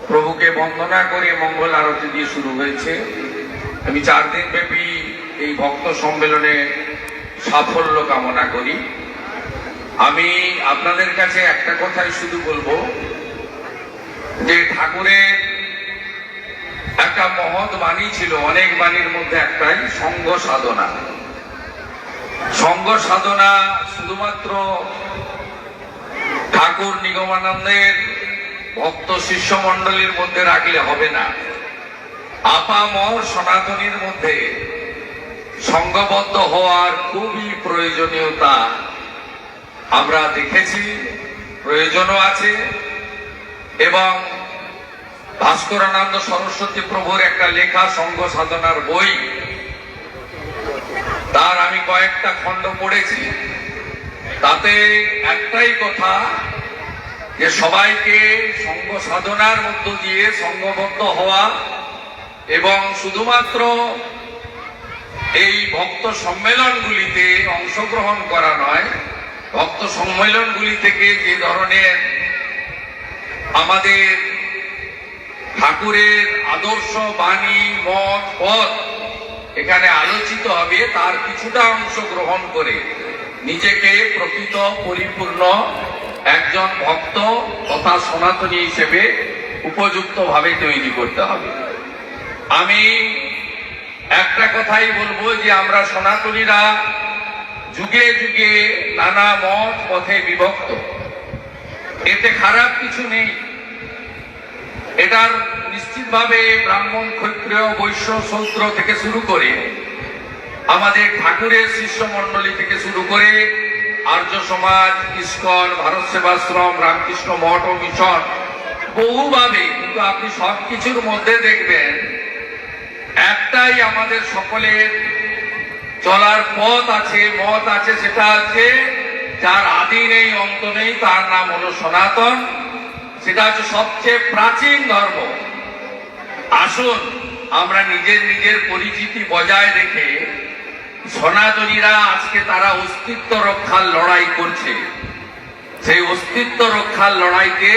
প্রভুকে বন্দনা করে মঙ্গল আরতি দিয়ে শুরু হয়েছে। আমি 4 দিন ব্যাপী এই ভক্ত সম্মেলনে সাফল্য কামনা করি। আমি আপনাদের কাছে একটা কথাই শুধু বলবো যে ঠাকুরের একটা মহৎ বাণী ছিল, অনেক বাণীর মধ্যে একটাই সঙ্গ সাধনা। সঙ্গ সাধনা শুধুমাত্র ঠাকুর নিগমানন্দের ভক্ত শিষ্য মন্ডলীর মধ্যে রাখলে হবে না। আপামর সনাতনীর মধ্যে সঙ্গবদ্ধ হওয়ার খুবই প্রয়োজনীয়তা আমরা দেখেছি, প্রয়োজনও আছে। এবং ভাস্করানন্দ সরস্বতী প্রভুর একটা লেখা সঙ্গ সাধনার বই, তার আমি কয়েকটা খণ্ড পড়েছি। তাতে একটাই কথা যে সবাইকে সঙ্গ সাধনার মধ্য দিয়ে সঙ্গবদ্ধ হওয়া এবং শুধুমাত্র এই ভক্ত সম্মেলনগুলিতে অংশগ্রহণ করা নয়, ভক্ত সম্মেলনগুলি থেকে যে ধরনের আমাদের ঠাকুরের আদর্শ বাণী মত পথ এখানে আলোচিত হবে, তার কিছুটা অংশ গ্রহণ করে নিজেকে প্রকৃত পরিপূর্ণ একজন ভক্ত তথা সনাতনী হিসেবে উপযুক্তভাবে তৈরি করতে হবে। আমি একটা কথাই বলবো যে আমরা সনাতনীরা যুগে যুগে নানা মত পথে বিভক্ত, এতে খারাপ কিছু নেই। এটার নিশ্চিতভাবে ব্রাহ্মণ ক্ষত্রিয় বৈশ্য শূদ্র থেকে শুরু করে আমাদের ঠাকুরের শিষ্য মন্ডলী থেকে শুরু করে আর্য সমাজ, ইস্কন, ভারত সেবাশ্রম, রামকৃষ্ণ মঠ ও মিশন বহুভাবে, কিন্তু আপনি সবকিছুর মধ্যে দেখবেন একটাই আমাদের সকলের চলার পথ আছে, মত আছে, সেটা হচ্ছে যার আদি নেই অন্ত নেই, তার নাম হলো সনাতন। সেটা হচ্ছে সবচেয়ে প্রাচীন ধর্ম। আসুন আমরা নিজের নিজের পরিচিতি বজায় রেখে, সনাতনীরা আজকে তারা অস্তিত্ব রক্ষার লড়াই করছে, সেই অস্তিত্ব রক্ষার লড়াইতে